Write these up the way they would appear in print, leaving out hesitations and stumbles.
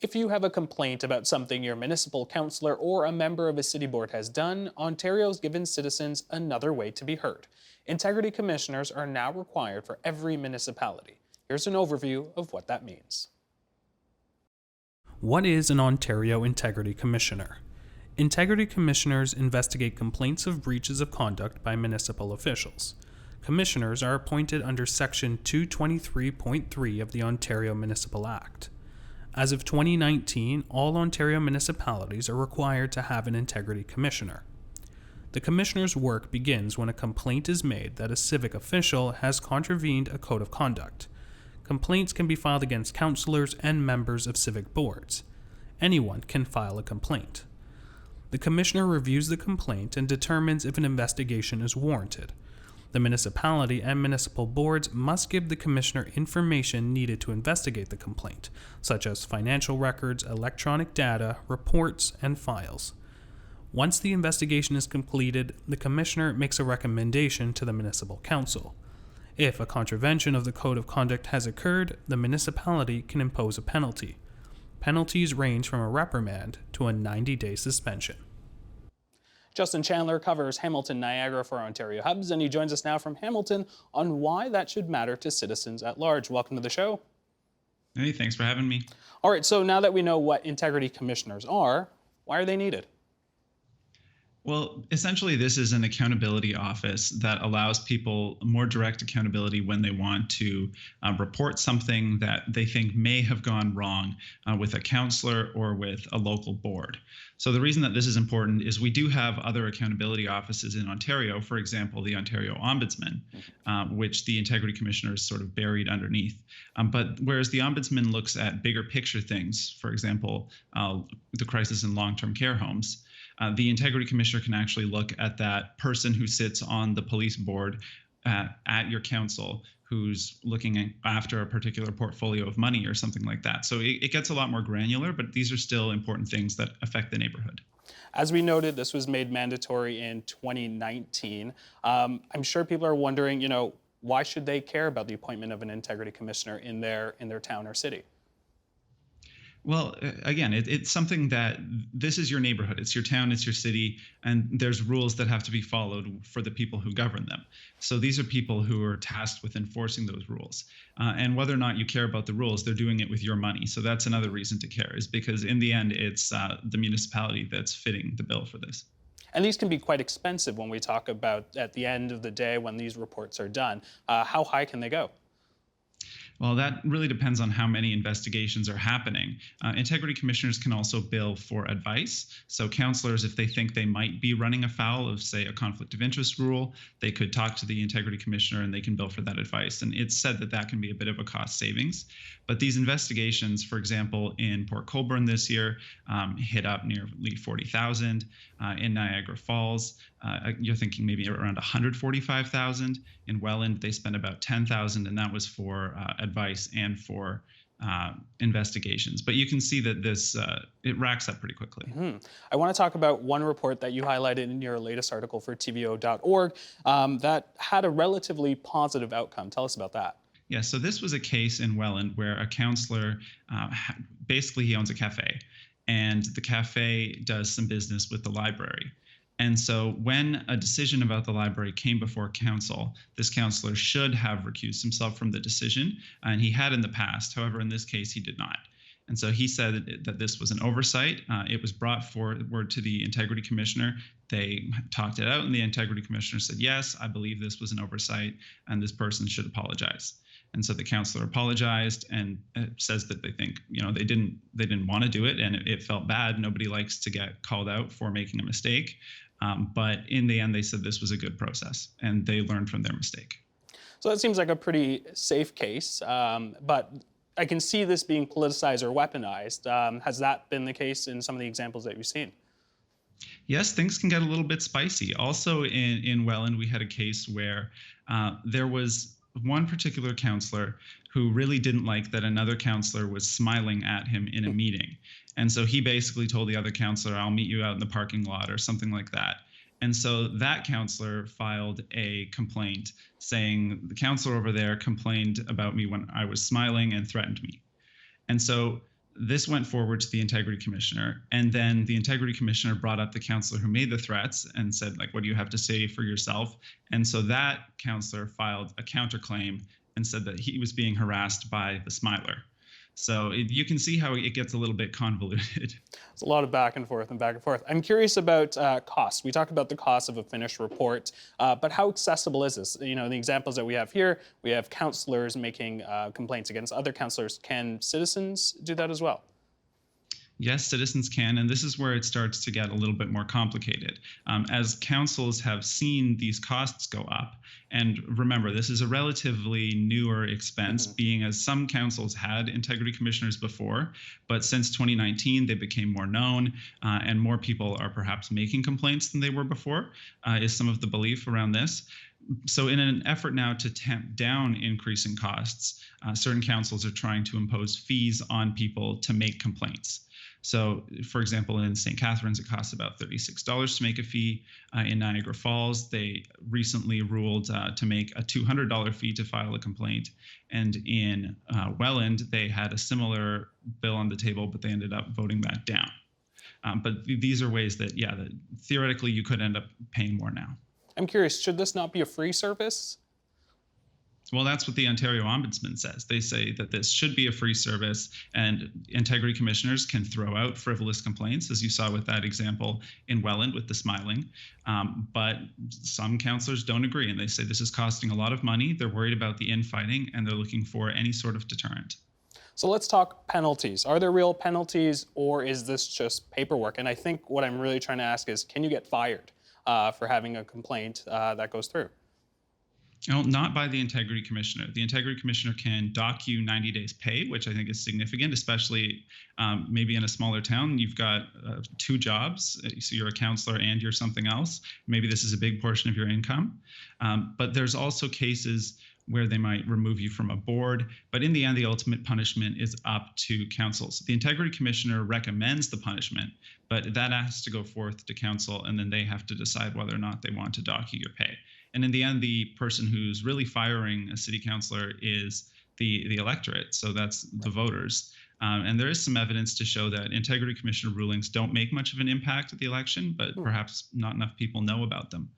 If you have a complaint about something your municipal councillor or a member of a city board has done, Ontario's given citizens another way to be heard. Integrity commissioners are now required for every municipality. Here's an overview of what that means. What is an Ontario Integrity Commissioner? Integrity Commissioners investigate complaints of breaches of conduct by municipal officials. Commissioners are appointed under Section 223.3 of the Ontario Municipal Act. As of 2019, all Ontario municipalities are required to have an Integrity Commissioner. The Commissioner's work begins when a complaint is made that a civic official has contravened a code of conduct. Complaints can be filed against councillors and members of civic boards. Anyone can file a complaint. The Commissioner reviews the complaint and determines if an investigation is warranted. The municipality and municipal boards must give the Commissioner information needed to investigate the complaint, such as financial records, electronic data, reports, and files. Once the investigation is completed, the Commissioner makes a recommendation to the Municipal Council. If a contravention of the Code of Conduct has occurred, the municipality can impose a penalty. Penalties range from a reprimand to a 90-day suspension. Justin Chandler covers Hamilton-Niagara for Ontario Hubs, and he joins us now from Hamilton on why that should matter to citizens at large. Welcome to the show. Hey, thanks for having me. All right, so now that we know what integrity commissioners are, why are they needed? Well, essentially, this is an accountability office that allows people more direct accountability when they want to report something that they think may have gone wrong with a councillor or with a local board. So the reason that this is important is we do have other accountability offices in Ontario, for example, the Ontario Ombudsman, which the Integrity Commissioner is sort of buried underneath. But whereas the Ombudsman looks at bigger picture things, for example, the crisis in long-term care homes, the Integrity Commissioner can actually look at that person who sits on the police board at your council who's looking after a particular portfolio of money or something like that. So it gets a lot more granular, but these are still important things that affect the neighborhood. As we noted, this was made mandatory in 2019. I'm sure people are wondering, why should they care about the appointment of an Integrity Commissioner in their town or city? Well, again, it's something that this is your neighborhood, it's your town, it's your city, and there's rules that have to be followed for the people who govern them. So these are people who are tasked with enforcing those rules. And whether or not you care about the rules, they're doing it with your money. So that's another reason to care, is because in the end, it's the municipality that's fitting the bill for this. And these can be quite expensive when we talk about at the end of the day when these reports are done. How high can they go? Well, that really depends on how many investigations are happening. Integrity commissioners can also bill for advice. So councillors, if they think they might be running afoul of, say, a conflict of interest rule, they could talk to the integrity commissioner and they can bill for that advice. And it's said that that can be a bit of a cost savings. But these investigations, for example, in Port Colborne this year, hit up nearly 40,000. In Niagara Falls, you're thinking maybe around 145,000. In Welland, they spent about 10,000, and that was for advice and for investigations. But you can see that this it racks up pretty quickly. I want to talk about one report that you highlighted in your latest article for TVO.org that had a relatively positive outcome. Tell us about that. Yeah, so this was a case in Welland where a councillor, basically he owns a cafe, and the cafe does some business with the library. And so when a decision about the library came before council, this councillor should have recused himself from the decision, and he had in the past. However, in this case, he did not. And so he said that this was an oversight. It was brought forward to the Integrity Commissioner. They talked it out, and the Integrity Commissioner said, yes, I believe this was an oversight, and this person should apologize. And so the councillor apologized and says that they think, they didn't want to do it, and it felt bad. Nobody likes to get called out for making a mistake. But in the end, they said this was a good process, and they learned from their mistake. So that seems like a pretty safe case, but I can see this being politicized or weaponized. Has that been the case in some of the examples that you've seen? Yes, things can get a little bit spicy. Also in Welland, we had a case where there was one particular councillor who really didn't like that another councillor was smiling at him in a meeting. And so he basically told the other councillor, I'll meet you out in the parking lot or something like that. And so that councillor filed a complaint saying the councillor over there complained about me when I was smiling and threatened me. And so This went forward to the integrity commissioner, and then the integrity commissioner brought up the councillor who made the threats and said, like, what do you have to say for yourself? And so that councillor filed a counterclaim and said that he was being harassed by the smiler. So you can see how it gets a little bit convoluted. It's a lot of back and forth and back and forth. I'm curious about costs. We talked about the cost of a finished report, but how accessible is this? You know, the examples that we have here, we have councillors making complaints against other councillors. Can citizens do that as well? Yes, citizens can, and this is where it starts to get a little bit more complicated. As councils have seen these costs go up, and remember, this is a relatively newer expense, being as some councils had integrity commissioners before, but since 2019, they became more known, and more people are perhaps making complaints than they were before, is some of the belief around this. So in an effort now to tamp down increasing costs, certain councils are trying to impose fees on people to make complaints. So, for example, in St. Catharines, it costs about $36 to make a fee. In Niagara Falls, they recently ruled to make a $200 fee to file a complaint. And in Welland, they had a similar bill on the table, but they ended up voting that down. But these are ways that, yeah, that theoretically you could end up paying more now. I'm curious, should this not be a free service? Well, that's what the Ontario Ombudsman says. They say that this should be a free service, and integrity commissioners can throw out frivolous complaints, as you saw with that example in Welland with the smiling. But some councillors don't agree, and they say this is costing a lot of money. They're worried about the infighting, and they're looking for any sort of deterrent. So let's talk penalties. Are there real penalties, or is this just paperwork? And I think what I'm really trying to ask is, can you get fired for having a complaint that goes through? No, not by the integrity commissioner. The integrity commissioner can dock you 90 days pay, which I think is significant, especially maybe in a smaller town. You've got 2 jobs, so you're a councillor and you're something else. Maybe this is a big portion of your income. But there's also cases where they might remove you from a board. But in the end, the ultimate punishment is up to councils. The integrity commissioner recommends the punishment, but that has to go forth to council, and then they have to decide whether or not they want to dock you your pay. And in the end, the person who's really firing a city councillor is the electorate. So that's the voters. And there is some evidence to show that integrity commissioner rulings don't make much of an impact at the election, but perhaps not enough people know about them.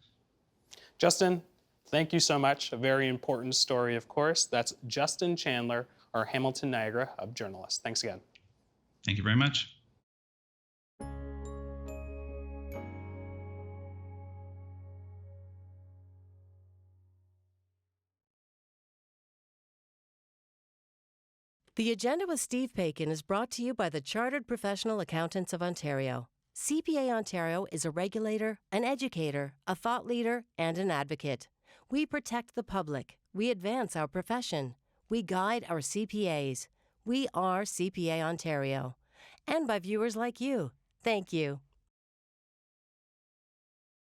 Justin, thank you so much. A very important story, of course. That's Justin Chandler, our Hamilton-Niagara Hub journalist. Thanks again. Thank you very much. The Agenda with Steve Paikin is brought to you by the Chartered Professional Accountants of Ontario. CPA Ontario is a regulator, an educator, a thought leader, and an advocate. We protect the public. We advance our profession. We guide our CPAs. We are CPA Ontario. And by viewers like you. Thank you.